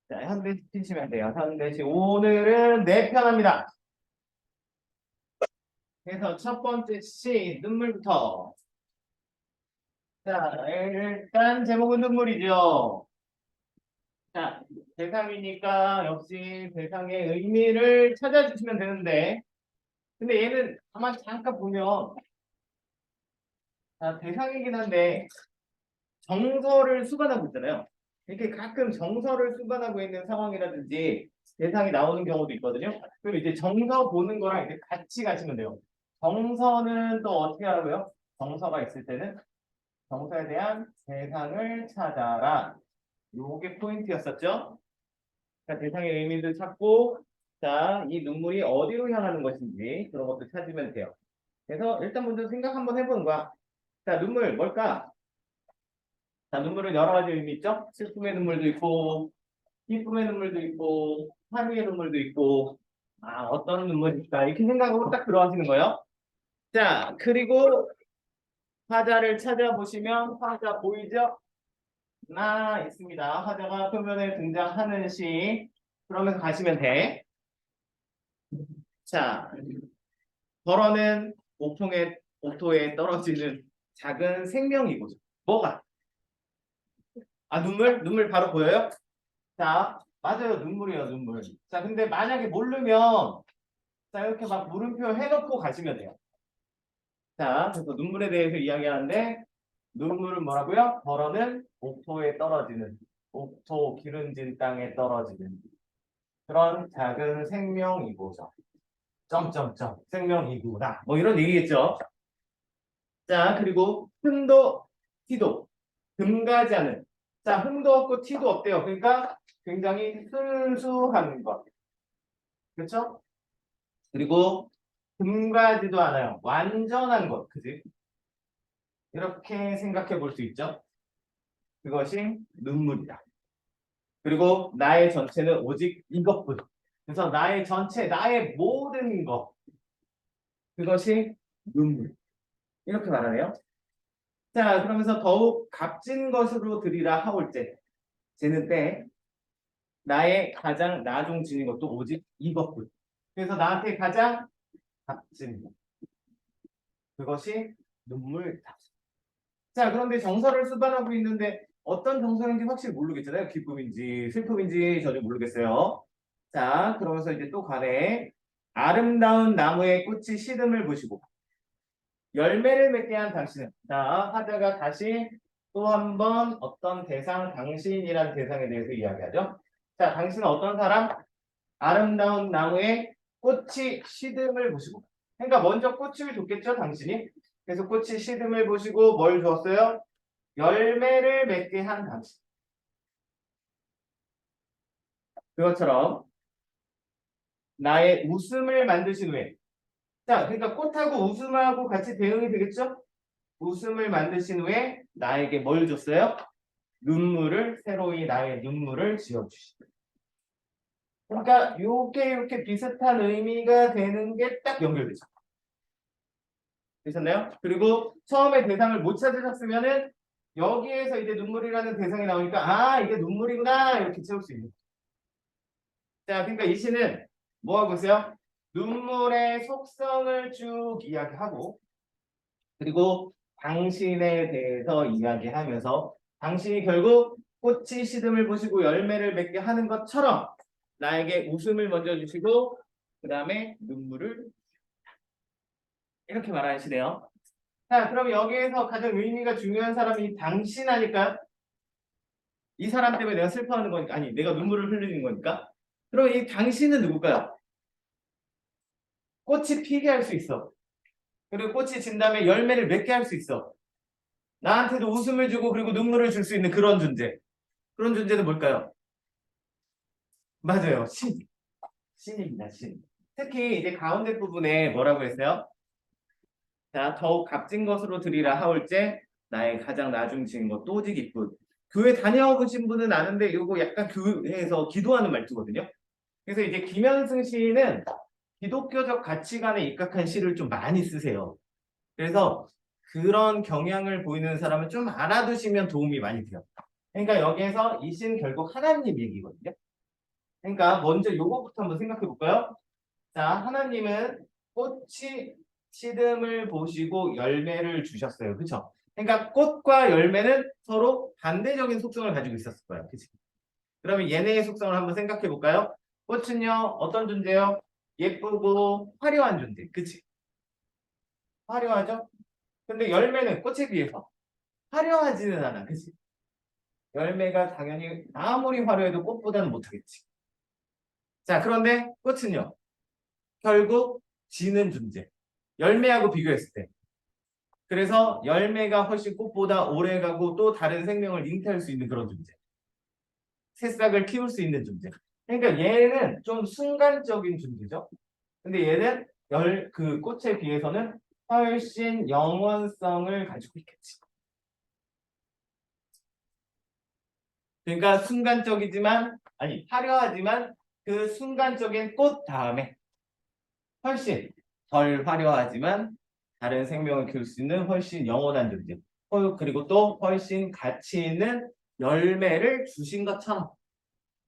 자, 현대시 치시면 돼요. 현대시. 오늘은 네 편합니다. 그래서 첫 번째 시, 눈물부터. 자, 일단 제목은 눈물이죠. 자, 대상이니까 역시 대상의 의미를 찾아주시면 되는데, 근데 얘는 가만 잠깐 보면, 자, 대상이긴 한데, 정서를 수반하고 있잖아요. 이렇게 가끔 정서를 수반하고 있는 상황이라든지 대상이 나오는 경우도 있거든요. 그럼 이제 정서 보는 거랑 이제 같이 가시면 돼요. 정서는 또 어떻게 하라고요? 정서가 있을 때는 정서에 대한 대상을 찾아라. 요게 포인트였었죠. 자, 대상의 의미를 찾고, 자, 이 눈물이 어디로 향하는 것인지 그런 것도 찾으면 돼요. 그래서 일단 먼저 생각 한번 해보는 거야. 자, 눈물 뭘까? 자, 눈물은 여러 가지 의미 있죠? 슬픔의 눈물도 있고, 기쁨의 눈물도 있고, 환희의 눈물도 있고, 아, 어떤 눈물일까? 이렇게 생각하고 딱 들어가시는 거예요. 자, 그리고 화자를 찾아보시면 화자 보이죠? 아, 있습니다. 화자가 표면에 등장하는 시. 그러면서 가시면 돼. 자, 벌어는 옥토에 떨어지는 작은 생명이고, 뭐가? 아, 눈물 바로 보여요? 자, 맞아요. 눈물이에요, 눈물. 자, 근데 만약에 모르면, 자, 이렇게 막 물음표 해놓고 가시면 돼요. 자, 그래서 눈물에 대해서 이야기하는데, 눈물은 뭐라고요? 벌어는 옥토에 떨어지는, 옥토 기름진 땅에 떨어지는 그런 작은 생명이고죠. 점점점, 생명이구나. 뭐 이런 얘기겠죠. 자, 그리고 흠도, 티도, 금가지 않은. 자, 흠도 없고 티도 없대요. 그러니까 굉장히 순수한 것. 그렇죠? 그리고 금가지도 않아요. 완전한 것. 그지? 이렇게 생각해 볼 수 있죠. 그것이 눈물이다. 그리고 나의 전체는 오직 이것뿐. 그래서 나의 전체, 나의 모든 것. 그것이 눈물. 이렇게 말하네요. 자, 그러면서 더욱 값진 것으로 드리라 하올때 쟤는 때 나의 가장 나중 지닌 것도 오직 이것뿐. 그래서 나한테 가장 값진 것. 그것이 눈물이다. 자, 그런데 정서를 수반하고 있는데 어떤 정서인지 확실히 모르겠잖아요. 기쁨인지 슬픔인지 전혀 모르겠어요. 자, 그러면서 이제 또 가래. 아름다운 나무의 꽃이 시듬을 보시고 열매를 맺게 한 당신은. 자, 하자가 다시 또 한 번 어떤 대상, 당신이란 대상에 대해서 이야기하죠. 자, 당신은 어떤 사람? 아름다운 나무의 꽃이 시듬을 보시고. 그러니까 먼저 꽃을 줬겠죠, 당신이. 그래서 꽃이 시듬을 보시고 뭘 주었어요? 열매를 맺게 한 당신. 그것처럼 나의 웃음을 만드신 후에. 자, 그러니까 꽃하고 웃음하고 같이 대응이 되겠죠? 웃음을 만드신 후에 나에게 뭘 줬어요? 눈물을, 새로이 나의 눈물을 지어주시다. 그러니까 요게 이렇게 비슷한 의미가 되는 게 딱 연결되죠. 되셨나요? 그리고 처음에 대상을 못 찾으셨으면은 여기에서 이제 눈물이라는 대상이 나오니까 아, 이게 눈물이구나 이렇게 채울 수 있는. 자, 그러니까 이 시는 뭐 하고 있어요? 눈물의 속성을 쭉 이야기하고 그리고 당신에 대해서 이야기하면서 당신이 결국 꽃이 시듬을 보시고 열매를 맺게 하는 것처럼 나에게 웃음을 먼저 주시고 그 다음에 눈물을 이렇게 말하시네요. 자, 그럼 여기에서 가장 의미가 중요한 사람이 당신 아닐까요? 이 사람 때문에 내가 슬퍼하는 거니까 아니 내가 눈물을 흘리는 거니까. 그럼 이 당신은 누굴까요? 꽃이 피게 할 수 있어. 그리고 꽃이 진 다음에 열매를 맺게 할 수 있어. 나한테도 웃음을 주고 그리고 눈물을 줄 수 있는 그런 존재. 그런 존재는 뭘까요? 맞아요. 신. 신입니다. 신. 특히 이제 가운데 부분에 뭐라고 했어요? 자, 더욱 값진 것으로 드리라 하올때 나의 가장 나중 지은 것 또 오직 이뿐. 교회 다녀오신 분은 아는데 이거 약간 교회에서 기도하는 말투거든요. 그래서 이제 김현승 시인은 기독교적 가치관에 입각한 시를 좀 많이 쓰세요. 그래서 그런 경향을 보이는 사람은 좀 알아두시면 도움이 많이 돼요. 그러니까 여기에서 이 시는 결국 하나님 얘기거든요. 그러니까 먼저 요거부터 한번 생각해 볼까요? 자, 하나님은 꽃이 시듬을 보시고 열매를 주셨어요. 그렇죠? 그러니까 꽃과 열매는 서로 반대적인 속성을 가지고 있었을 거예요. 그치? 그러면 얘네의 속성을 한번 생각해 볼까요? 꽃은요, 어떤 존재요? 예쁘고 화려한 존재. 그치? 화려하죠? 근데 열매는 꽃에 비해서 화려하지는 않아. 그치? 열매가 당연히 아무리 화려해도 꽃보다는 못하겠지. 자, 그런데 꽃은요, 결국 지는 존재. 열매하고 비교했을 때. 그래서 열매가 훨씬 꽃보다 오래가고 또 다른 생명을 잉태할 수 있는 그런 존재. 새싹을 키울 수 있는 존재. 그러니까 얘는 좀 순간적인 존재죠. 근데 얘는 그 꽃에 비해서는 훨씬 영원성을 가지고 있겠지. 그러니까 순간적이지만, 아니, 화려하지만 그 순간적인 꽃 다음에 훨씬 덜 화려하지만 다른 생명을 키울 수 있는 훨씬 영원한 존재. 그리고 또 훨씬 가치 있는 열매를 주신 것처럼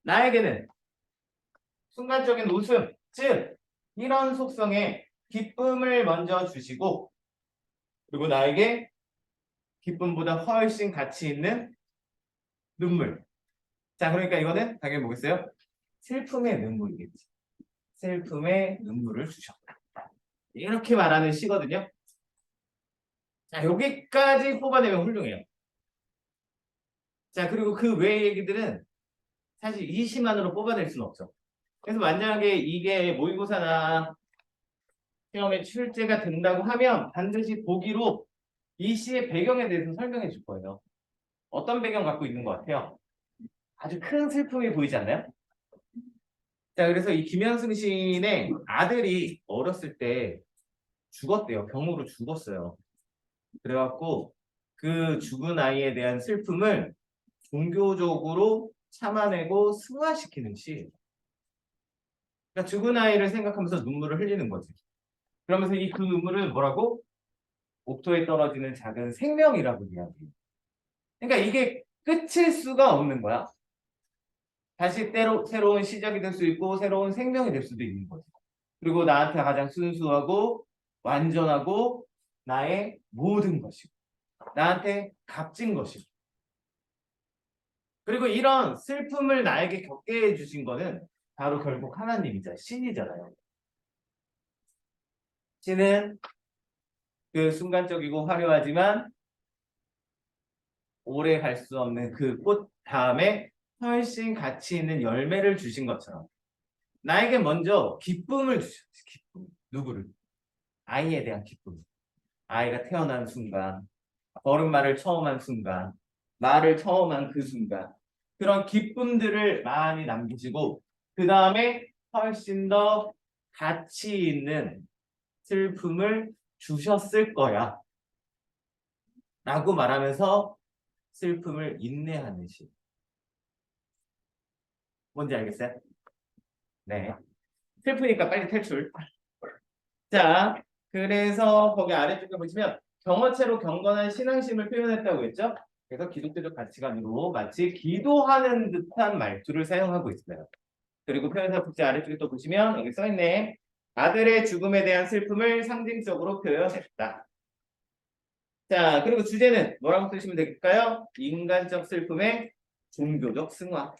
나에게는 순간적인 웃음, 즉 이런 속성의 기쁨을 먼저 주시고 그리고 나에게 기쁨보다 훨씬 가치 있는 눈물. 자, 그러니까 이거는 당연히 뭐겠어요? 슬픔의 눈물이겠지. 슬픔의 눈물을 주셨다. 이렇게 말하는 시거든요. 자, 여기까지 뽑아내면 훌륭해요. 자, 그리고 그 외의 얘기들은 사실 이 시만으로 뽑아낼 수는 없죠. 그래서 만약에 이게 모의고사나 시험에 출제가 된다고 하면 반드시 보기로 이 시의 배경에 대해서 설명해 줄 거예요. 어떤 배경 갖고 있는 것 같아요? 아주 큰 슬픔이 보이지 않나요? 자, 그래서 이 김현승 시인의 아들이 어렸을 때 죽었대요. 병으로 죽었어요. 그래갖고 그 죽은 아이에 대한 슬픔을 종교적으로 참아내고 승화시키는 시. 그러니까 죽은 아이를 생각하면서 눈물을 흘리는 거지. 그러면서 이 그 눈물을 뭐라고? 옥토에 떨어지는 작은 생명이라고 이야기해요. 그러니까 이게 끝일 수가 없는 거야. 다시 때로 새로운 시작이 될 수 있고 새로운 생명이 될 수도 있는 거지. 그리고 나한테 가장 순수하고 완전하고 나의 모든 것이고 나한테 값진 것이고 그리고 이런 슬픔을 나에게 겪게 해주신 거는 바로 결국 하나님이자 신이잖아요. 신은 그 순간적이고 화려하지만 오래 갈 수 없는 그 꽃 다음에 훨씬 가치 있는 열매를 주신 것처럼 나에게 먼저 기쁨을 주셨어요. 기쁨. 누구를? 아이에 대한 기쁨. 아이가 태어난 순간, 걸음마를 처음 한 순간, 말을 처음 한 그 순간 그런 기쁨들을 많이 남기시고 그 다음에 훨씬 더 가치 있는 슬픔을 주셨을 거야 라고 말하면서 슬픔을 인내하는 시. 뭔지 알겠어요? 네. 슬프니까 빨리 탈출. 자, 그래서 거기 아래쪽에 보시면 경어체로 경건한 신앙심을 표현했다고 했죠? 그래서 기독교적 가치관으로 마치 기도하는 듯한 말투를 사용하고 있어요. 그리고 표현사 국제 아래쪽에 또 보시면 여기 써있네. 아들의 죽음에 대한 슬픔을 상징적으로 표현했다. 자, 그리고 주제는 뭐라고 쓰시면 될까요? 인간적 슬픔의 종교적 승화.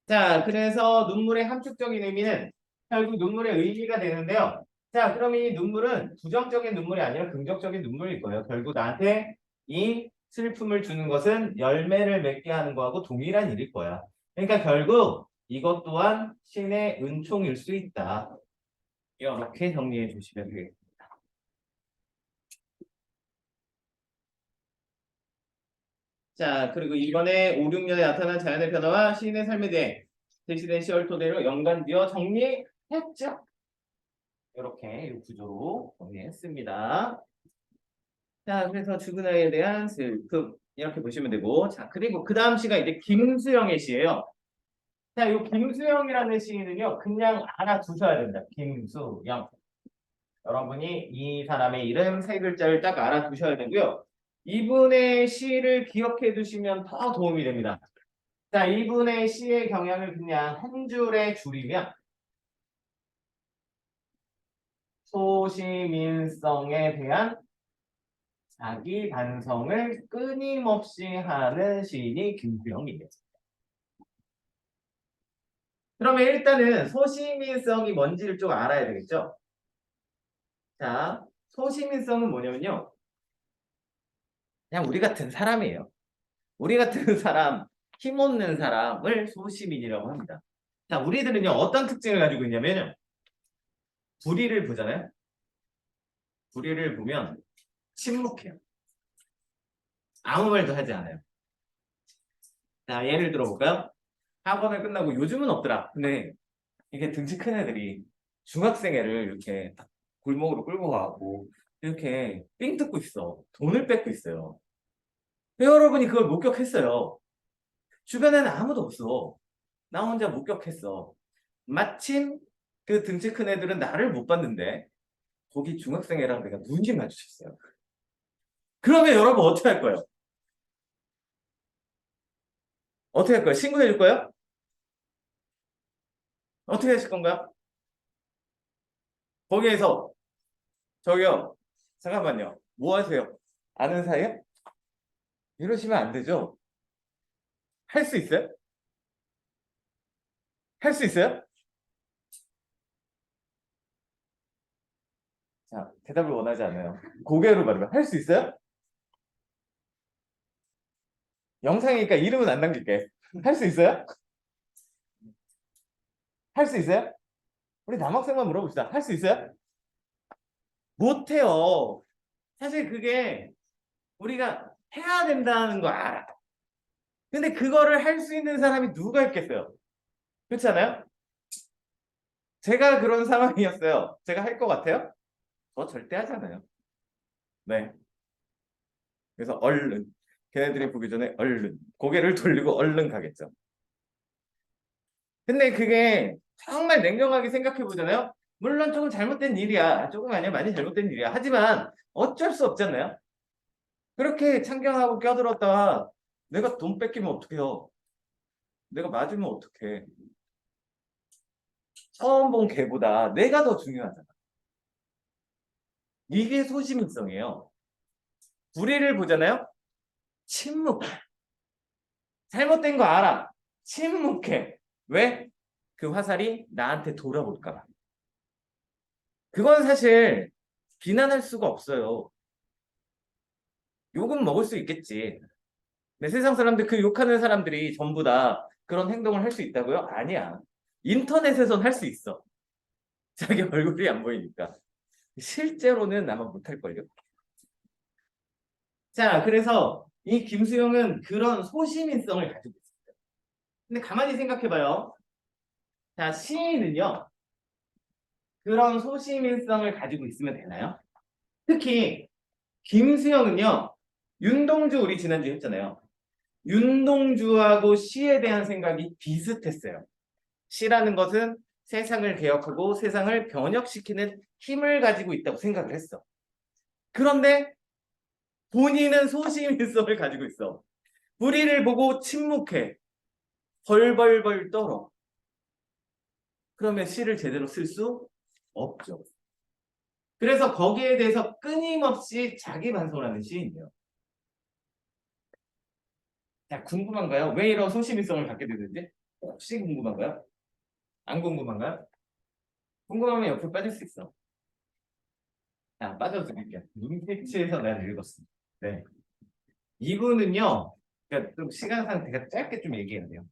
자, 그래서 눈물의 함축적인 의미는 결국 눈물의 의미가 되는데요. 자, 그럼 이 눈물은 부정적인 눈물이 아니라 긍정적인 눈물일 거예요. 결국 나한테 이 슬픔을 주는 것은 열매를 맺게 하는 거하고 동일한 일일 거야. 그러니까 결국 이것 또한 신의 은총일 수 있다. 이렇게 정리해 주시면 되겠습니다. 자, 그리고 이번에 5, 6년에 나타난 자연의 변화와 시인의 삶에 대해 제시된 시월 토대로 연관지어 정리했죠. 이렇게 이 구조로 정리했습니다. 자, 그래서 죽은 아이에 대한 슬픔 이렇게 보시면 되고, 자, 그리고 그 다음 시가 이제 김수영의 시예요. 자, 이 김수영이라는 시인은요, 그냥 알아두셔야 된다. 김수영. 여러분이 이 사람의 이름 세 글자를 딱 알아두셔야 되고요. 이분의 시를 기억해 두시면 더 도움이 됩니다. 자, 2분의 C의 경향을 그냥 한 줄에 줄이면 소시민성에 대한 자기 반성을 끊임없이 하는 시인이 김수영이에요. 그러면 일단은 소시민성이 뭔지를 좀 알아야 되겠죠? 자, 소시민성은 뭐냐면요. 그냥 우리 같은 사람이에요. 우리 같은 사람, 힘없는 사람을 소시민이라고 합니다. 자, 우리들은요, 어떤 특징을 가지고 있냐면요. 불의를 보잖아요. 불의를 보면 침묵해요. 아무 말도 하지 않아요. 자, 예를 들어볼까요? 학원을 끝나고 요즘은 없더라. 근데 이게 등치 큰 애들이 중학생 애를 이렇게 딱 골목으로 끌고 가고 이렇게 삥 뜯고 있어. 돈을 뺏고 있어요. 여러분이 그걸 목격했어요. 주변에는 아무도 없어. 나 혼자 목격했어. 마침 그 등치 큰 애들은 나를 못 봤는데 거기 중학생 애랑 내가 눈이 마주쳤어요. 그러면 여러분 어떻게 할 거예요? 어떻게 할 거예요? 신고해 줄 거예요? 어떻게 하실 건가요? 거기에서 저기요 잠깐만요. 뭐 하세요? 아는 사이에? 이러시면 안 되죠. 할 수 있어요? 할 수 있어요? 자, 대답을 원하지 않아요. 고개로 말해봐. 할 수 있어요? 영상이니까 이름은 안 남길게. 할 수 있어요? 할 수 있어요? 우리 남학생만 물어봅시다. 할 수 있어요? 못해요. 사실 그게 우리가 해야 된다는 거 알아. 근데 그거를 할 수 있는 사람이 누가 있겠어요? 그렇지 않아요? 제가 그런 상황이었어요. 제가 할 것 같아요? 저 절대 하잖아요. 네. 그래서 얼른 걔네들이 보기 전에 얼른 고개를 돌리고 얼른 가겠죠. 근데 그게 정말 냉정하게 생각해 보잖아요. 물론 조금 잘못된 일이야. 조금 아니야 많이 잘못된 일이야. 하지만 어쩔 수 없잖아요. 그렇게 참견하고 껴들었다가 내가 돈 뺏기면 어떡해요? 내가 맞으면 어떡해? 처음 본 개보다 내가 더 중요하잖아. 이게 소시민성이에요. 불의를 보잖아요. 침묵해. 잘못된 거 알아. 침묵해. 왜? 그 화살이 나한테 돌아올까 봐. 그건 사실 비난할 수가 없어요. 욕은 먹을 수 있겠지. 근데 세상 사람들 그 욕하는 사람들이 전부 다 그런 행동을 할 수 있다고요? 아니야. 인터넷에선 할 수 있어. 자기 얼굴이 안 보이니까. 실제로는 아마 못할걸요. 자, 그래서 이 김수영은 그런 소시민성을 가지고 있어요. 근데 가만히 생각해봐요. 자, 시인은요, 그런 소시민성을 가지고 있으면 되나요? 특히 김수영은요, 윤동주 우리 지난주에 했잖아요. 윤동주하고 시에 대한 생각이 비슷했어요. 시라는 것은 세상을 개혁하고 세상을 변혁시키는 힘을 가지고 있다고 생각을 했어. 그런데 본인은 소시민성을 가지고 있어. 불의를 보고 침묵해. 벌벌벌 떨어. 그러면 시를 제대로 쓸 수 없죠. 그래서 거기에 대해서 끊임없이 자기 반성을 하는 시인이에요. 자, 궁금한가요? 왜 이런 소시민성을 갖게 되는지? 혹시 궁금한가요? 안 궁금한가요? 궁금하면 옆으로 빠질 수 있어. 자, 빠져도 드릴게요. 눈빛에서 난 읽었어. 네. 이분은요, 그러니까 좀 시간 상태가 짧게 좀 얘기해야 돼요.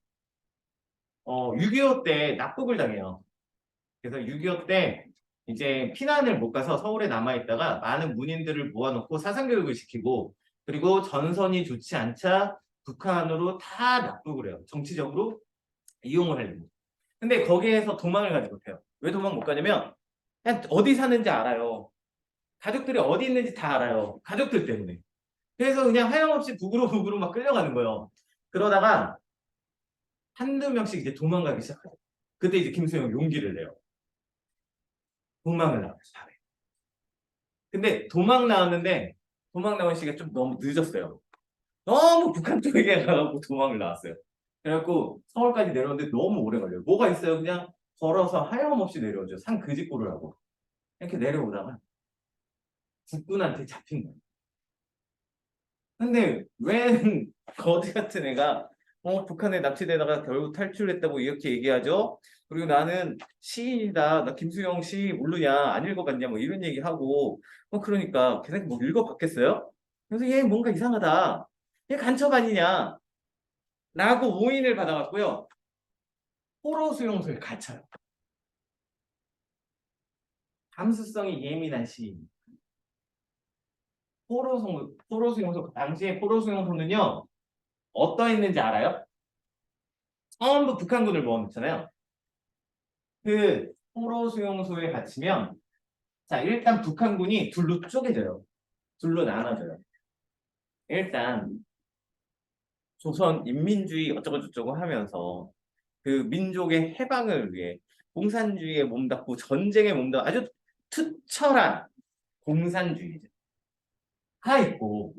6.25 때 납북을 당해요. 그래서 6.25 때 이제 피난을 못 가서 서울에 남아있다가 많은 문인들을 모아놓고 사상교육을 시키고 그리고 전선이 좋지 않자 북한으로 다 납북을 해요. 정치적으로 이용을 하려고. 근데 거기에서 도망을 가지 못해요. 왜 도망 못 가냐면 그냥 어디 사는지 알아요. 가족들이 어디 있는지 다 알아요. 가족들 때문에. 그래서 그냥 하염없이 북으로 막 끌려가는 거예요. 그러다가 한두 명씩 이제 도망가기 시작하죠. 그때 이제 김수영 용기를 내요. 도망을 나가요. 밤에. 근데 도망 나왔는데 도망 나온 시기가 좀 너무 늦었어요. 너무 북한 쪽에 가고 도망을 나왔어요. 그래갖고 서울까지 내려오는데 너무 오래 걸려요. 뭐가 있어요? 그냥 걸어서 하염없이 내려오죠. 산 그짓고를 하고. 이렇게 내려오다가 국군한테 잡힌 거예요. 근데 왜 거지 같은 애가 북한에 납치되다가 결국 탈출했다고 이렇게 얘기하죠? 그리고 나는 시인이다. 나 김수영 시 모르냐? 안 읽어봤냐? 뭐 이런 얘기하고 그러니까 걔네 뭐 읽어봤겠어요? 그래서 얘 뭔가 이상하다. 얘 간첩 아니냐? 라고 오인을 받아갔고요. 포로 수용소에 갇혀요. 감수성이 예민한 시인. 포로 수용소 당시에 포로 수용소는요 어떠했는지 알아요? 전부 북한군을 모아놓잖아요. 그 포로 수용소에 갇히면 자 일단 북한군이 둘로 쪼개져요. 둘로 나눠져요. 일단 조선 인민주의 어쩌고저쩌고 하면서 그 민족의 해방을 위해 공산주의에 몸담고 전쟁에 몸담고 아주 투철한 공산주의자 가 있고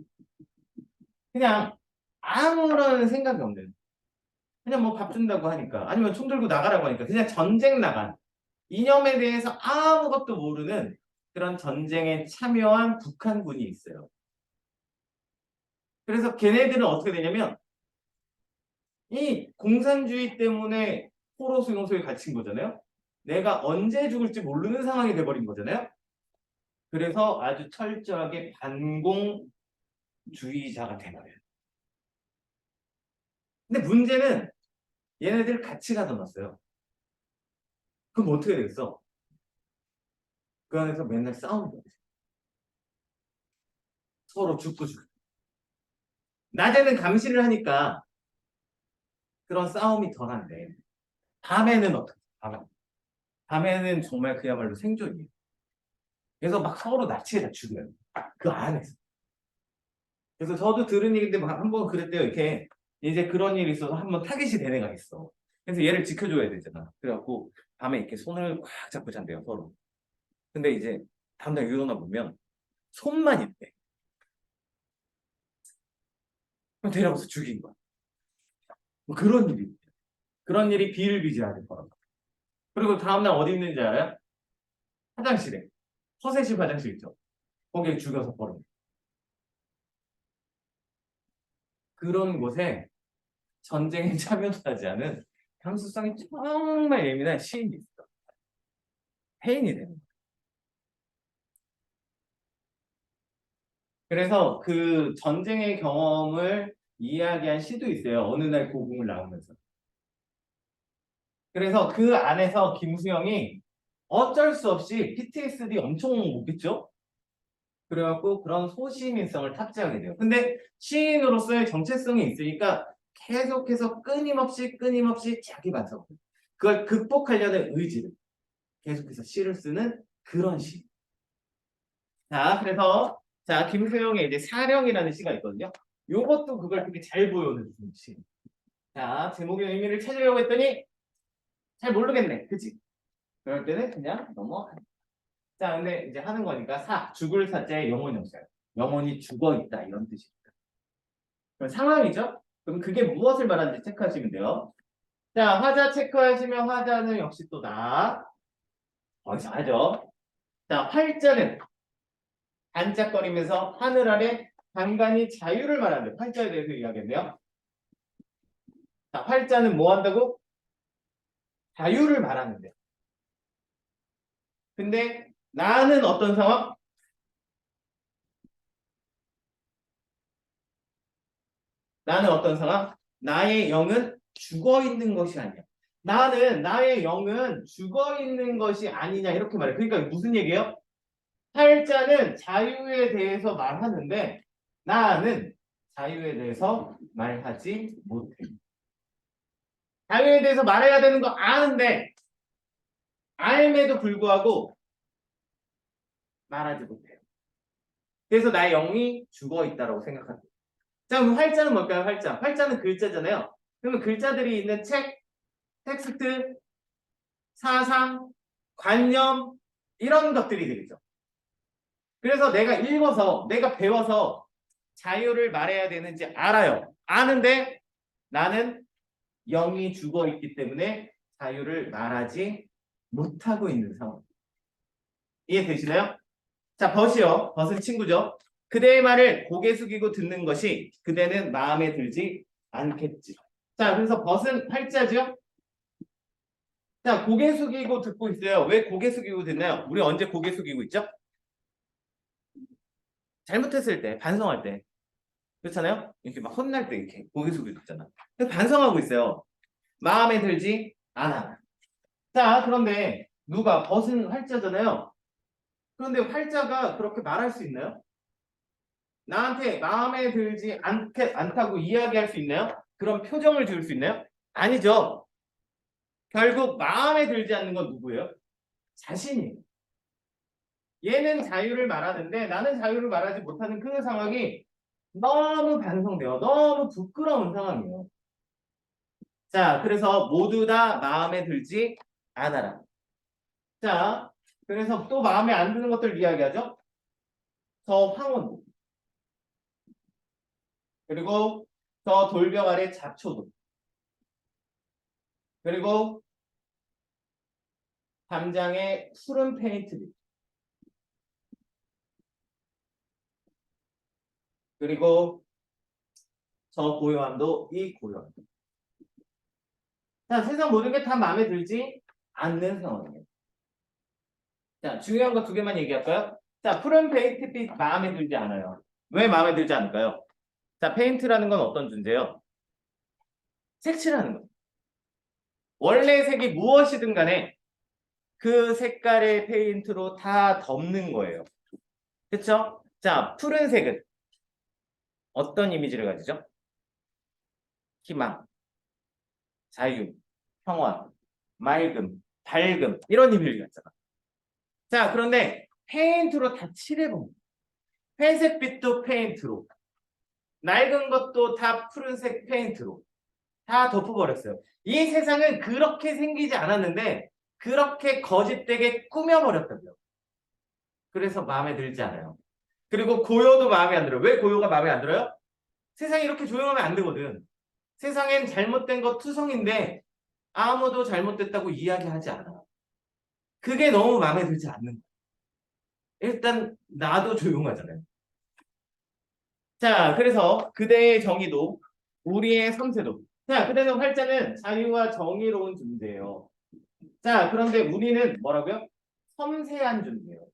그냥 아무런 생각이 없는 그냥 뭐 밥 준다고 하니까 아니면 총 들고 나가라고 하니까 그냥 전쟁 나간 이념에 대해서 아무것도 모르는 그런 전쟁에 참여한 북한군이 있어요. 그래서 걔네들은 어떻게 되냐면 이 공산주의 때문에 포로 수용소에 갇힌 거잖아요. 내가 언제 죽을지 모르는 상황이 돼버린 거잖아요. 그래서 아주 철저하게 반공주의자가 돼버려요. 근데 문제는 얘네들 같이 가둬놨어요. 그럼 어떻게 되겠어? 그 안에서 맨날 싸우는 거예요. 서로 죽고 죽고. 낮에는 감시를 하니까 그런 싸움이 덜한데 밤에는 어떻게? 밤에는 정말 그야말로 생존이에요. 그래서 막 서로 납치해 다 죽여요. 그 안에서. 그래서 저도 들은 얘기인데 한번 그랬대요. 이렇게 이제 그런 일이 있어서 한번 타깃이 된 애가 있어. 그래서 얘를 지켜줘야 되잖아. 그래갖고 밤에 이렇게 손을 꽉 잡고 잔대요 서로. 근데 이제 다음날 일어나 보면 손만 있대. 그럼 데려가서 죽인 거야. 뭐 그런 일이. 그런 일이 비일비재하게 벌어져. 그리고 다음날 어디 있는지 알아요? 화장실에. 허세실 화장실 있죠. 거기에 죽여서 버려. 그런 곳에 전쟁에 참여도 하지 않은 감수성이 정말 예민한 시인이 있어. 해인이 되는 거야. 그래서 그 전쟁의 경험을 이야기한 시도 있어요. 어느 날 고궁을 나오면서. 그래서 그 안에서 김수영이 어쩔 수 없이 PTSD 엄청 오겠죠? 그래갖고 그런 소시민성을 탑재하게 돼요. 근데 시인으로서의 정체성이 있으니까 계속해서 끊임없이 자기 반성. 그걸 극복하려는 의지를 계속해서 시를 쓰는 그런 시. 자, 그래서 자 김수영의 이제 사령이라는 시가 있거든요. 요것도 그걸 되게 잘 보여주는 시. 자, 제목의 의미를 찾으려고 했더니 잘 모르겠네. 그치? 그럴 때는 그냥 넘어가. 자, 근데 이제 하는 거니까 죽을 사자에 영혼이 없어요. 영혼이 죽어 있다 이런 뜻입니다. 그럼 상황이죠? 그럼 그게 무엇을 말하는지 체크하시면 돼요. 자, 화자 체크하시면 화자는 역시 또 나. 어디서 하죠? 자, 활자는 반짝거리면서 하늘 아래 간간히 자유를 말하는데 활자에 대해서 이야기했네요. 자, 활자는 뭐 한다고? 자유를 말하는데. 근데 나는 어떤 상황? 나는 어떤 상황? 나의 영은 죽어 있는 것이 아니야. 나의 영은 죽어 있는 것이 아니냐 이렇게 말해. 그러니까 무슨 얘기예요? 팔자는 자유에 대해서 말하는데 나는 자유에 대해서 말하지 못해. 자유에 대해서 말해야 되는 거 아는데 알매도 불구하고 말하지 못해요. 그래서 나의 영이 죽어 있다고 생각합니다. 자, 그럼 활자는 뭘까요? 활자. 활자는 글자잖아요. 그러면 글자들이 있는 책, 텍스트, 사상, 관념 이런 것들이 되겠죠. 그래서 내가 읽어서 내가 배워서 자유를 말해야 되는지 알아요. 아는데 나는 영이 죽어 있기 때문에 자유를 말하지 못하고 있는 상황. 이해되시나요? 자, 벗이요. 벗은 친구죠. 그대의 말을 고개 숙이고 듣는 것이 그대는 마음에 들지 않겠지. 자, 그래서 벗은 활자죠. 자, 고개 숙이고 듣고 있어요. 왜 고개 숙이고 듣나요? 우리 언제 고개 숙이고 있죠? 잘못했을 때, 반성할 때. 그렇잖아요? 이렇게 막 혼날 때 이렇게 고개 숙이고 있잖아. 그래서 반성하고 있어요. 마음에 들지 않아. 자, 그런데 누가 벗은 활자잖아요. 그런데 활자가 그렇게 말할 수 있나요? 나한테 마음에 들지 않다고 이야기할 수 있나요? 그런 표정을 지을 수 있나요? 아니죠. 결국 마음에 들지 않는 건 누구예요? 자신이에요. 얘는 자유를 말하는데 나는 자유를 말하지 못하는 그 상황이 너무 반성돼요. 너무 부끄러운 상황이에요. 자, 그래서 모두 다 마음에 들지 않아라. 자, 그래서 또 마음에 안 드는 것들 이야기하죠. 저 황혼, 그리고 저 돌벽 아래 잡초도, 그리고 담장에 푸른 페인트들, 그리고 저 고요함도 이 고요함. 자, 세상 모든 게 다 마음에 들지 않는 상황이에요. 자, 중요한 거 두 개만 얘기할까요? 자, 푸른 페인트빛 마음에 들지 않아요. 왜 마음에 들지 않을까요? 자, 페인트라는 건 어떤 존재예요? 색칠하는 거. 원래 색이 무엇이든 간에 그 색깔의 페인트로 다 덮는 거예요. 그쵸? 자, 푸른색은 어떤 이미지를 가지죠? 희망, 자유, 평화, 맑음, 밝음 이런 이미지를 갖잖아. 자, 그런데 페인트로 다 칠해봅니다. 회색빛도 페인트로, 낡은 것도 다 푸른색 페인트로 다 덮어버렸어요. 이 세상은 그렇게 생기지 않았는데 그렇게 거짓되게 꾸며버렸다고요. 그래서 마음에 들지 않아요. 그리고 고요도 마음에 안 들어요. 왜 고요가 마음에 안 들어요? 세상이 이렇게 조용하면 안 되거든. 세상엔 잘못된 거 투성인데 아무도 잘못됐다고 이야기하지 않아. 그게 너무 마음에 들지 않는 거야. 일단 나도 조용하잖아요. 자, 그래서 그대의 정의도 우리의 섬세도. 자, 그대는 활자는 자유와 정의로운 존재예요. 자, 그런데 우리는 뭐라고요? 섬세한 존재예요.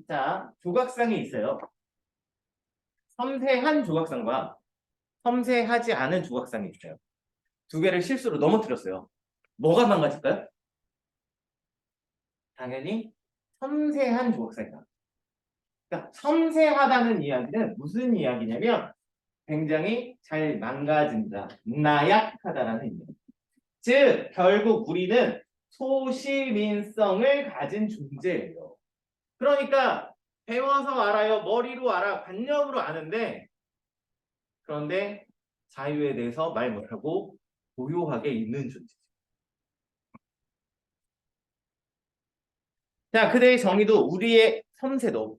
자, 조각상이 있어요. 섬세한 조각상과 섬세하지 않은 조각상이 있어요. 두 개를 실수로 넘어뜨렸어요. 뭐가 망가질까요? 당연히 섬세한 조각상이다. 그러니까 섬세하다는 이야기는 무슨 이야기냐면 굉장히 잘 망가진다, 나약하다라는 의미. 즉 결국 우리는 소시민성을 가진 존재예요. 그러니까 배워서 알아요, 머리로 알아, 관념으로 아는데 그런데 자유에 대해서 말 못하고 고요하게 있는 존재. 자, 그대의 정의도 우리의 섬세도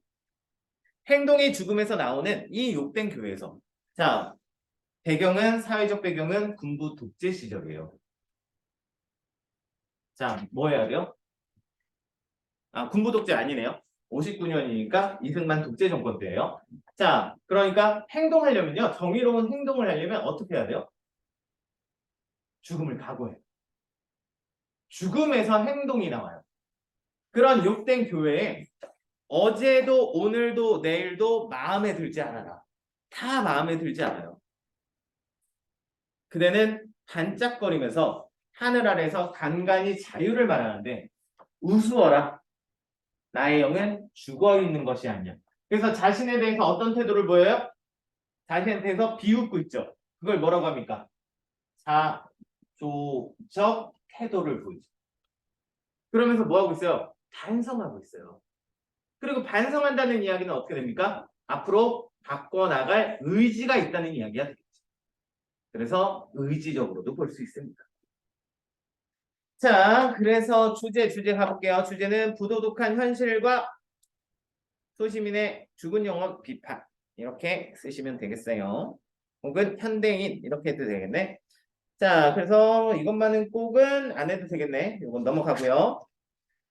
행동의 죽음에서 나오는 이 욕된 교회에서. 자, 배경은 사회적 배경은 군부 독재 시절이에요. 자, 뭐 해야 돼요? 아, 군부 독재 아니네요. 59년이니까 이승만 독재 정권 때예요. 자, 그러니까 행동하려면요. 정의로운 행동을 하려면 어떻게 해야 돼요? 죽음을 각오해요. 죽음에서 행동이 나와요. 그런 욕된 교회에 어제도 오늘도 내일도 마음에 들지 않아라. 다 마음에 들지 않아요. 그대는 반짝거리면서 하늘 아래서 간간히 자유를 말하는데 우스워라. 나의 영은 죽어 있는 것이 아니야. 그래서 자신에 대해서 어떤 태도를 보여요? 자신에 대해서 비웃고 있죠. 그걸 뭐라고 합니까? 자조적 태도를 보이죠. 그러면서 뭐 하고 있어요? 반성하고 있어요. 그리고 반성한다는 이야기는 어떻게 됩니까? 앞으로 바꿔나갈 의지가 있다는 이야기가 되겠죠. 그래서 의지적으로도 볼 수 있습니다. 자, 그래서 주제 가볼게요. 주제는 부도덕한 현실과 소시민의 죽은 영혼 비판 이렇게 쓰시면 되겠어요. 혹은 현대인 이렇게 해도 되겠네. 자, 그래서 이것만은 꼭은 안 해도 되겠네. 이건 넘어가고요.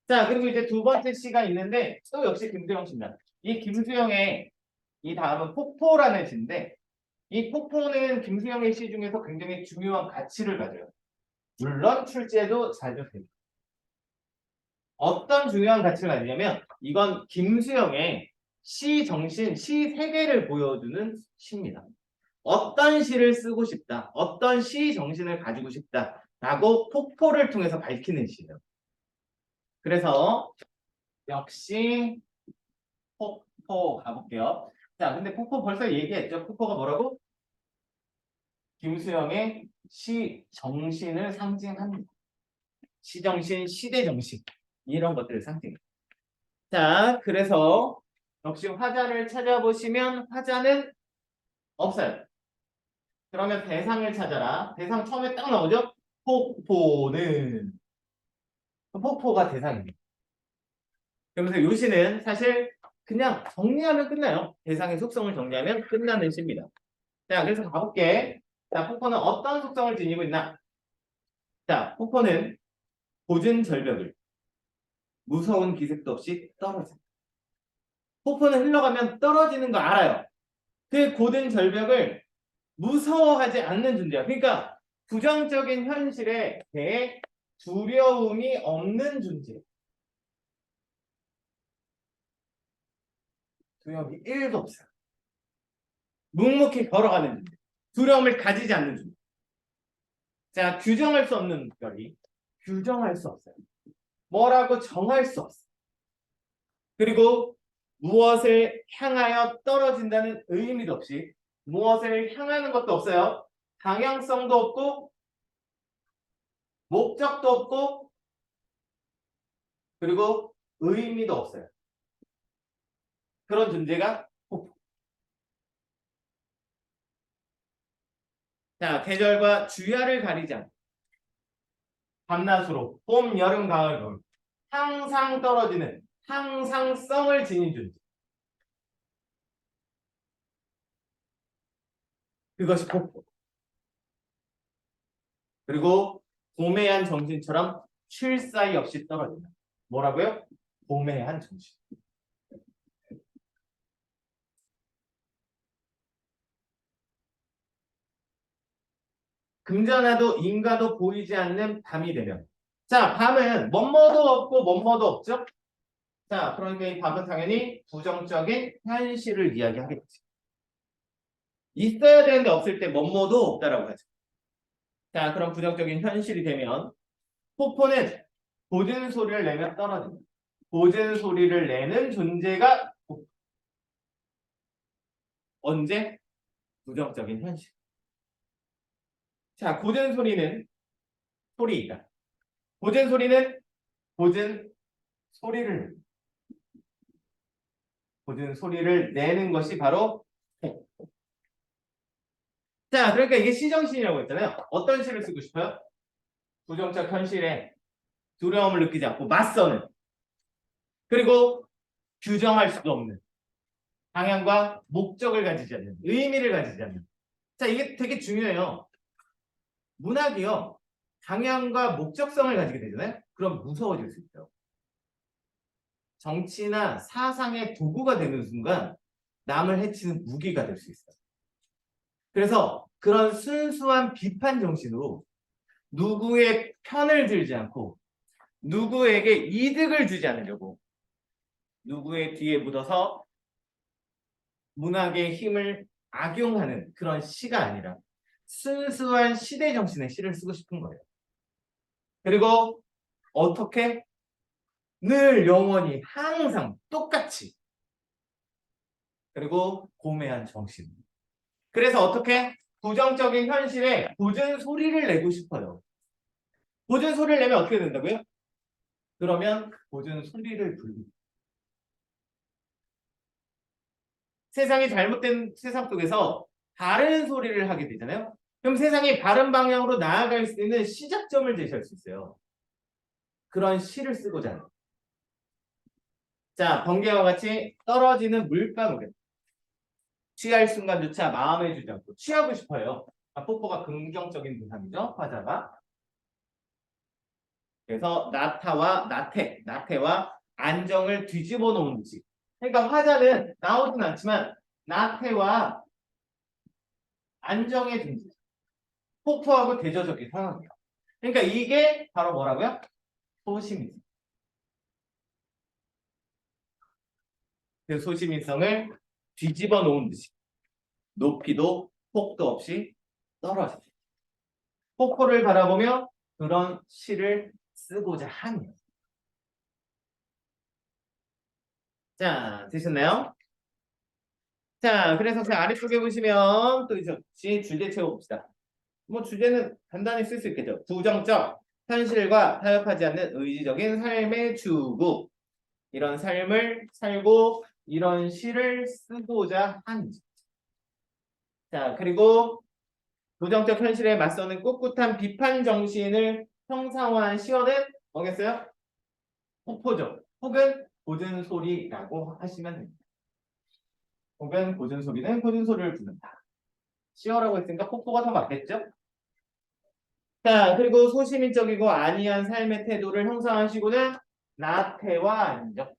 자, 그리고 이제 두 번째 시가 있는데 또 역시 김수영 씨입니다. 이 김수영의 이 다음은 폭포라는 시인데 이 폭포는 김수영의 시 중에서 굉장히 중요한 가치를 가져요. 물론 출제도 자주 됩니다. 어떤 중요한 가치를 가지냐면 이건 김수영의 시 정신, 시 세계를 보여주는 시입니다. 어떤 시를 쓰고 싶다, 어떤 시 정신을 가지고 싶다라고 폭포를 통해서 밝히는 시예요. 그래서 역시 폭포 가볼게요. 자, 근데 폭포 벌써 얘기했죠. 폭포가 뭐라고? 김수영의 시 정신을 상징합니다. 시 정신, 시대 정신 이런 것들을 상징해요. 자, 그래서 역시 화자를 찾아보시면 화자는 없어요. 그러면 대상을 찾아라. 대상 처음에 딱 나오죠? 폭포는 폭포가 대상입니다. 그러면서 요시는 사실 그냥 정리하면 끝나요. 대상의 속성을 정리하면 끝나는 시입니다. 자, 그래서 가볼게. 자, 폭포는 어떤 속성을 지니고 있나? 자, 폭포는 고진 절벽을 무서운 기색도 없이 떨어져. 폭포는 흘러가면 떨어지는 거 알아요. 그 고든 절벽을 무서워하지 않는 존재야. 그러니까 부정적인 현실에 대해 두려움이 없는 존재. 두려움이 1도 없어요. 묵묵히 걸어가는 존재. 두려움을 가지지 않는 존재. 자, 규정할 수 없는 별이 규정할 수 없어요. 뭐라고 정할 수 없어요. 그리고 무엇을 향하여 떨어진다는 의미도 없이 무엇을 향하는 것도 없어요. 방향성도 없고 목적도 없고 그리고 의미도 없어요. 그런 존재가 폭포. 자, 계절과 주야를 가리지 않고 밤낮으로 봄, 여름, 가을, 겨울 항상 떨어지는 항상성을 지닌 존재. 그것이 폭포. 그리고 고매한 정신처럼 쉴 사이 없이 떨어진다. 뭐라고요? 고매한 정신. 금전화도 인가도 보이지 않는 밤이 되면. 자, 밤은 뭐뭐도 없고 뭐뭐도 없죠? 자, 그러니까 이 밤은 당연히 부정적인 현실을 이야기하겠지. 있어야 되는데 없을 때 뭐뭐도 없다라고 하죠. 자, 그럼 부정적인 현실이 되면 폭포는 잦은 소리를 내며 떨어집니다. 잦은 소리를 내는 존재가 폭포. 언제? 부정적인 현실. 자, 잦은 소리는 소리이다. 잦은 소리는 잦은 소리를 잦은 소리를 내는 것이 바로 폭포. 자, 그러니까 이게 시정신이라고 했잖아요. 어떤 시를 쓰고 싶어요? 부정적 현실에 두려움을 느끼지 않고 맞서는 그리고 규정할 수도 없는 방향과 목적을 가지지 않는 의미를 가지지 않는 자 이게 되게 중요해요. 문학이요. 방향과 목적성을 가지게 되잖아요. 그럼 무서워질 수 있어요. 정치나 사상의 도구가 되는 순간 남을 해치는 무기가 될 수 있어요. 그래서 그런 순수한 비판 정신으로 누구의 편을 들지 않고 누구에게 이득을 주지 않으려고 누구의 뒤에 묻어서 문학의 힘을 악용하는 그런 시가 아니라 순수한 시대 정신의 시를 쓰고 싶은 거예요. 그리고 어떻게? 늘 영원히 항상 똑같이 그리고 고매한 정신. 그래서 어떻게? 부정적인 현실에 궂은 소리를 내고 싶어요. 궂은 소리를 내면 어떻게 된다고요? 그러면 궂은 소리를 부르고 세상이 잘못된 세상 속에서 바른 소리를 하게 되잖아요. 그럼 세상이 바른 방향으로 나아갈 수 있는 시작점을 제시할 수 있어요. 그런 시를 쓰고자 하는. 자, 번개와 같이 떨어지는 물방울을 취할 순간조차 마음에 주지 않고 취하고 싶어요. 폭포가 긍정적인 부산이죠. 화자가. 그래서 나태와 안정을 뒤집어 놓은 듯이. 그러니까 화자는 나오진 않지만 나태와 안정의 존재. 폭포하고 대조적인 상황이에요. 그러니까 이게 바로 뭐라고요? 소시민성. 그 소시민성을 뒤집어 놓은 듯이 높이도 폭도 없이 떨어져. 폭포를 바라보며 그런 시를 쓰고자 하니. 자, 되셨나요? 자, 그래서 그 아래쪽에 보시면 또 이제 주제 채워봅시다. 뭐 주제는 간단히 쓸 수 있겠죠. 부정적, 현실과 타협하지 않는 의지적인 삶의 추구. 이런 삶을 살고 이런 시를 쓰고자 하니. 자, 그리고 부정적 현실에 맞서는 꿋꿋한 비판 정신을 형상화한 시어는 뭐겠어요? 폭포죠. 혹은 고든 소리라고 하시면 됩니다. 혹은 고든 소리는 고든 소리를 부른다. 시어라고 했으니까 폭포가 더 맞겠죠? 자, 그리고 소시민적이고 안이한 삶의 태도를 형성한 시구는 나태와 안정.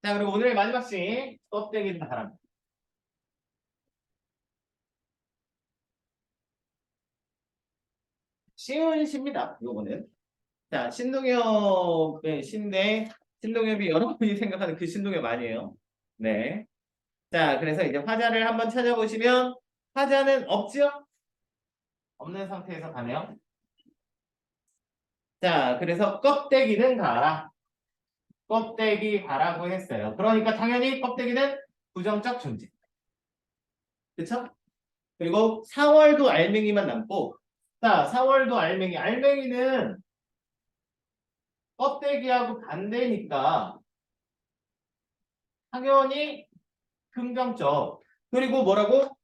자, 그리고 오늘의 마지막 시 껍데기는 바람. 쉬운 시입니다. 요거는. 자, 신동엽의 시인데 신동엽이 여러분이 생각하는 그 신동엽 아니에요. 네. 자, 그래서 이제 화자를 한번 찾아보시면 화자는 없죠? 없는 상태에서 가네요. 자, 그래서 껍데기는 가라. 껍데기 가라고 했어요. 그러니까 당연히 껍데기는 부정적 존재. 그쵸? 그리고 4월도 알맹이만 남고 자, 4월도 알맹이. 알맹이는 껍데기하고 반대니까 당연히 긍정적. 그리고 뭐라고?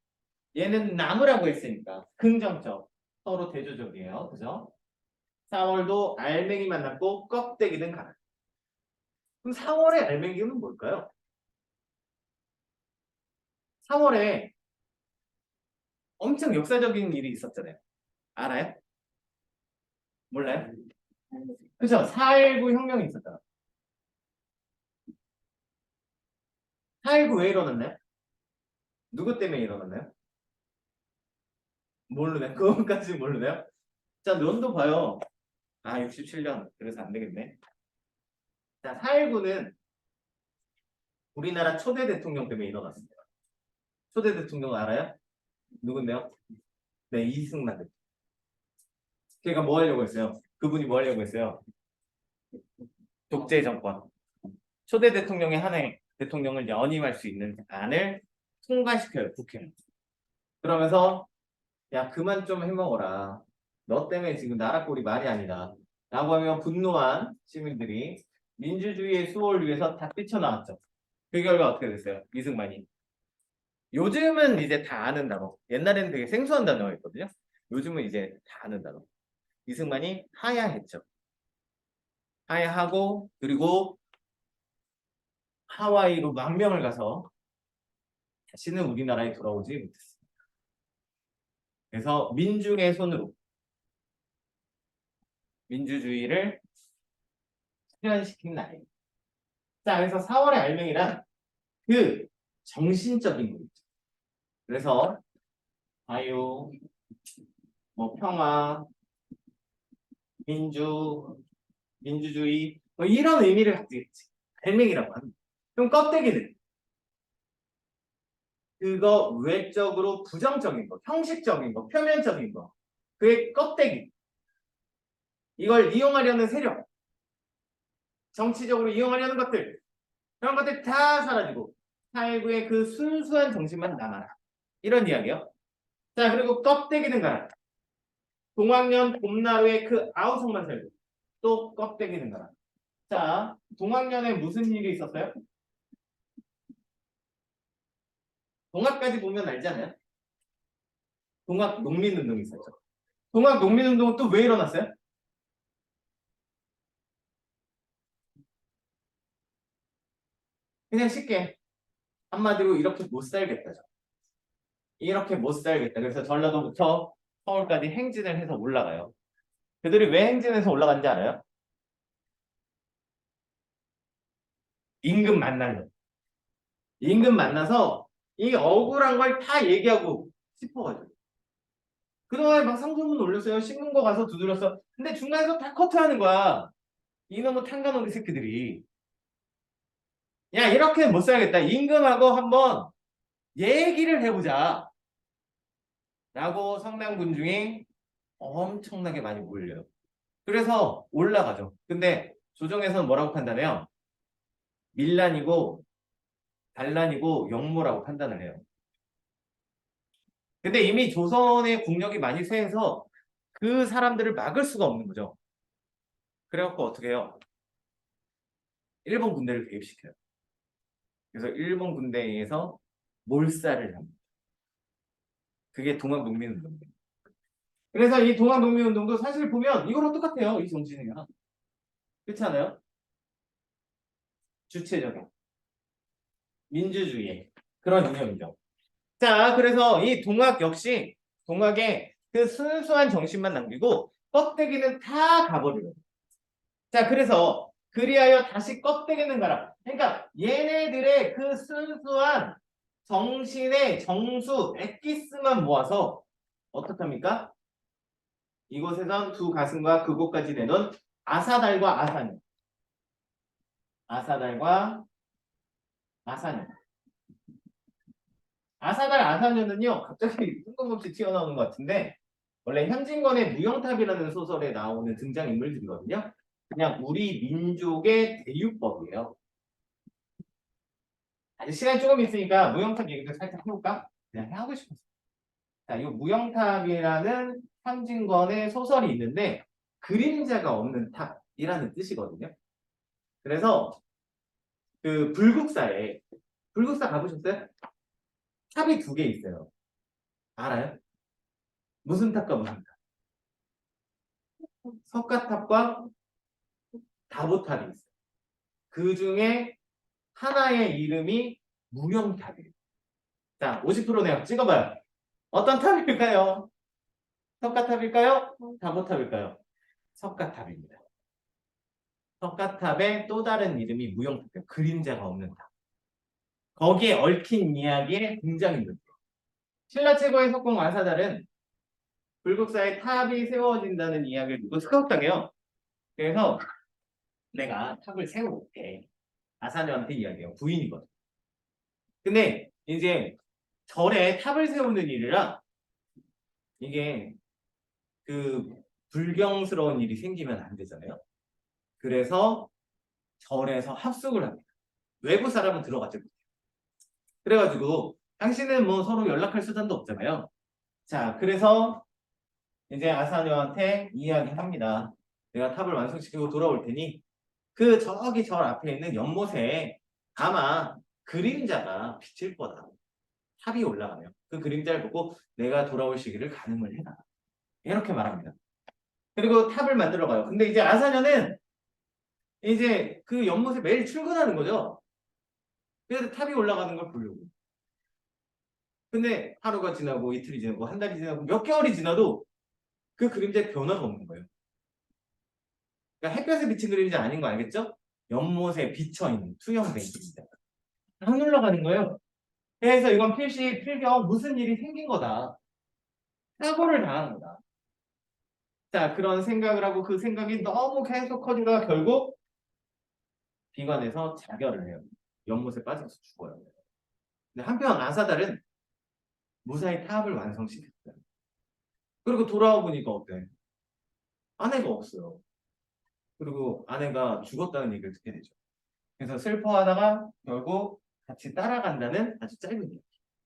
얘는 나무라고 했으니까 긍정적. 서로 대조적이에요. 그죠? 4월도 알맹이만 남고 껍데기는 가라. 그럼 4월의 알맹이는 뭘까요? 4월에 엄청 역사적인 일이 있었잖아요. 알아요? 몰라요? 그죠? 4.19 혁명이 있었잖아. 4.19 왜 일어났나요? 누구 때문에 일어났나요? 모르네. 그것까지 모르네요. 자, 연도 봐요. 아, 67년. 그래서 안 되겠네. 자, 4.19는 우리나라 초대 대통령 때문에 일어났습니다. 초대 대통령 알아요? 누군데요? 네, 이승만 대통령. 걔가 뭐 하려고 했어요? 그분이 뭐 하려고 했어요? 독재 정권. 초대 대통령의 한해 대통령을 연임할 수 있는 안을 통과시켜요, 국회는. 그러면서 야, 그만 좀 해먹어라. 너 때문에 지금 나라 꼴이 말이 아니다. 라고 하면 분노한 시민들이 민주주의의 수호를 위해서 다 뛰쳐나왔죠. 그 결과 어떻게 됐어요? 이승만이. 요즘은 이제 다 아는 단어. 옛날에는 되게 생소한 단어였거든요. 요즘은 이제 다 아는 단어. 이승만이 하야했죠. 하야하고 그리고 하와이로 망명을 가서 다시는 우리나라에 돌아오지 못했습니다. 그래서 민중의 손으로 민주주의를 실현시킨 날입니다. 자, 그래서 4월의 알맹이란 그 정신적인 거 있죠. 그래서 자유, 뭐 평화, 민주주의 뭐 이런 의미를 갖고 있지. 알맹이라고 합니다. 그럼 껍데기는 그거 외적으로 부정적인 거, 형식적인 거, 표면적인 거, 그의 껍데기. 이걸 이용하려는 세력, 정치적으로 이용하려는 것들, 그런 것들 다 사라지고 사회부의 그 순수한 정신만 남아라. 이런 이야기요. 자, 그리고 껍데기는 가라. 동학년 봄나루의 그 아우성만 살고 또 껍데기는 가라. 자, 동학년에 무슨 일이 있었어요? 동학까지 보면 알잖아요. 동학 농민운동이 있었죠. 동학 농민운동은 또 왜 일어났어요? 그냥 쉽게 한마디로 이렇게 못 살겠다죠. 이렇게 못 살겠다. 그래서 전라도부터 서울까지 행진을 해서 올라가요. 그들이 왜 행진해서 올라간지 알아요? 임금 만나려. 임금 만나서 이 억울한 걸 다 얘기하고 싶어가지고. 그동안에 막 상소문 올렸어요. 신문고 가서 두드렸어. 근데 중간에서 다 커트하는 거야. 이놈의 탕가노리 새끼들이. 야, 이렇게 못 살겠다. 임금하고 한번 얘기를 해보자. 라고 성남군중이 엄청나게 많이 몰려요. 그래서 올라가죠. 근데 조정에서는 뭐라고 판단해요? 밀란이고 반란이고 역모라고 판단을 해요. 근데 이미 조선의 국력이 많이 쇠해서 그 사람들을 막을 수가 없는 거죠. 그래갖고 어떻게 해요? 일본 군대를 개입시켜요. 그래서 일본 군대에 의해서 몰살을 합니다. 그게 동학농민운동이에요. 그래서 이 동학농민운동도 사실 보면 이거랑 똑같아요. 이 정신이랑. 그렇지 않아요? 주체적인 민주주의 그런 이념이죠. 자, 그래서 이 동학 역시 동학의 그 순수한 정신만 남기고 껍데기는 다 가버려요. 자, 그래서 그리하여 다시 껍데기는 가라. 그러니까 얘네들의 그 순수한 정신의 정수, 엑기스만 모아서 어떡합니까? 이곳에선 두 가슴과 그곳까지 내놓은 아사달과 아사녀. 아사달과 아사녀. 아사달 아사녀는요, 갑자기 뜬금없이 튀어나오는 것 같은데, 원래 현진건의 무영탑이라는 소설에 나오는 등장인물들이거든요. 그냥 우리 민족의 대유법이에요. 아직 시간이 조금 있으니까 무영탑 얘기도 살짝 해볼까? 그냥 하고 싶었어요. 자, 이 무영탑이라는 현진건의 소설이 있는데, 그림자가 없는 탑이라는 뜻이거든요. 그래서 그 불국사 가보셨어요? 탑이 두 개 있어요. 알아요? 무슨 탑과 무슨 탑? 석가탑과 다보탑이 있어요. 그 중에 하나의 이름이 무영탑이에요. 자, 50% 내가 찍어봐요. 어떤 탑일까요? 석가탑일까요? 다보탑일까요? 석가탑입니다. 석가탑의 또 다른 이름이 무영탑이에요. 그림자가 없는 탑. 거기에 얽힌 이야기의 등장인물이에요. 신라 최고의 석공 아사달은 불국사의 탑이 세워진다는 이야기를 듣고 스카웃당해요. 그래서 내가 탑을 세워볼게. 아사녀한테 이야기해요. 부인이거든. 근데 이제 절에 탑을 세우는 일이라 이게 그 불경스러운 일이 생기면 안 되잖아요. 그래서 절에서 합숙을 합니다. 외부 사람은 들어가지 못해요. 그래가지고 당신은 뭐 서로 연락할 수단도 없잖아요. 자, 그래서 이제 아사녀한테 이야기합니다. 내가 탑을 완성시키고 돌아올 테니 그 저기 절 앞에 있는 연못에 아마 그림자가 비칠 거다. 탑이 올라가면 그 그림자를 보고 내가 돌아올 시기를 가늠을 해라. 이렇게 말합니다. 그리고 탑을 만들어 가요. 근데 이제 아사녀는 이제 그 연못에 매일 출근하는 거죠. 그래서 탑이 올라가는 걸 보려고. 근데 하루가 지나고 이틀이 지나고 한 달이 지나고 몇 개월이 지나도 그 그림자에 변화가 없는 거예요. 그러니까 햇볕에 비친 그림자 아닌 거 알겠죠? 연못에 비쳐있는 투영된 그림자. 안 올라가는 거예요. 그래서 이건 필경 무슨 일이 생긴 거다. 사고를 당한 거다. 자, 그런 생각을 하고 그 생각이 너무 계속 커지다가 결국 비관해서 자결을 해요. 연못에 빠져서 죽어요. 근데 한편 아사달은 무사히 탑을 완성시켰어요. 그리고 돌아와 보니까 어때? 아내가 없어요. 그리고 아내가 죽었다는 얘기를 듣게 되죠. 그래서 슬퍼하다가 결국 같이 따라간다는 아주 짧은 이야기.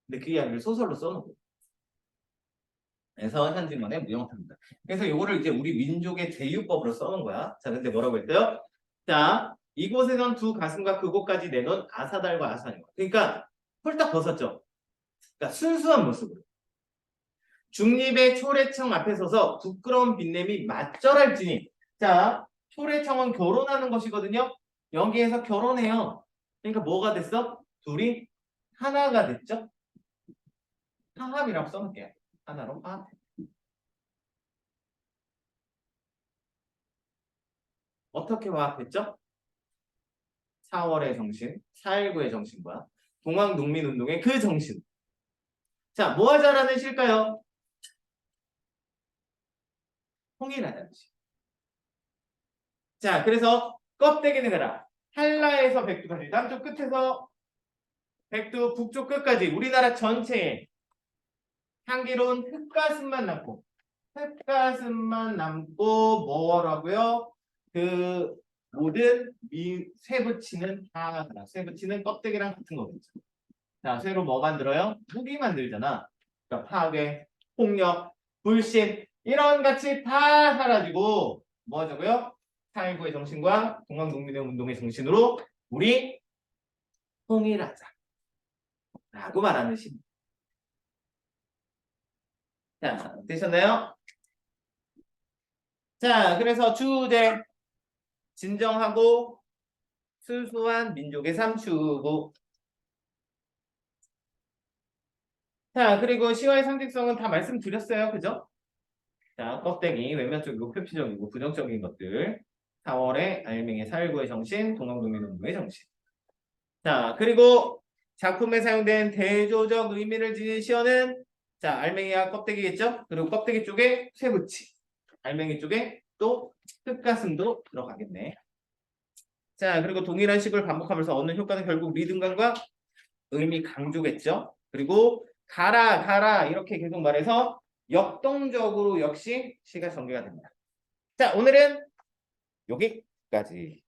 근데 그 이야기를 소설로 써놓고. 그래서 현진건의 무영탑입니다. 그래서 이거를 이제 우리 민족의 제유법으로 써놓은 거야. 자, 근데 뭐라고 했대요? 자, 이곳에선 두 가슴과 그곳까지 내놓은 아사달과 아사녀. 그러니까 홀딱 벗었죠. 그러니까 순수한 모습으로. 중립의 초래청 앞에 서서 부끄러운 빛냄이 맞절할지니. 자, 초래청은 결혼하는 것이거든요. 여기에서 결혼해요. 그러니까 뭐가 됐어? 둘이 하나가 됐죠? 화합이라고 써놓을게요. 하나로 화합. 어떻게 화합했죠? 4월의 정신, 4.19의 정신과 동학농민운동의 그 정신. 자, 뭐 하자라는 실까요? 통일하자는 실. 자, 그래서 껍데기는 가라. 한라에서 백두까지, 남쪽 끝에서 백두 북쪽 끝까지 우리나라 전체에 향기로운 흙가슴만 남고 흙가슴만 남고 뭐라고요? 그 모든 쇠붙이는 다 쇠붙이는 껍데기랑 같은 거겠죠. 자, 쇠로 뭐 만들어요? 무기 만들잖아. 그러니까 파괴, 폭력, 불신 이런 가치 다 사라지고 뭐 하자고요? 4.19의 정신과 동학농민의 운동의 정신으로 우리 통일하자 라고 말하는 시. 자, 되셨나요? 자, 그래서 주제 진정하고 순수한 민족의 삶 추구. 자, 그리고 시와의 상징성은 다 말씀드렸어요. 그죠? 자, 껍데기, 외면적이고 표피적이고 부정적인 것들. 4월의 알맹이 4.19의 정신, 동학농민운동의 정신. 자, 그리고 작품에 사용된 대조적 의미를 지닌 시어는 자, 알맹이와 껍데기겠죠? 그리고 껍데기 쪽에 쇠붙이. 알맹이 쪽에 또 흙가슴도 들어가겠네. 자, 그리고 동일한 식을 반복하면서 얻는 효과는 결국 리듬감과 의미 강조겠죠. 그리고 가라 가라 이렇게 계속 말해서 역동적으로 역시 시가 전개가 됩니다. 자, 오늘은 여기까지.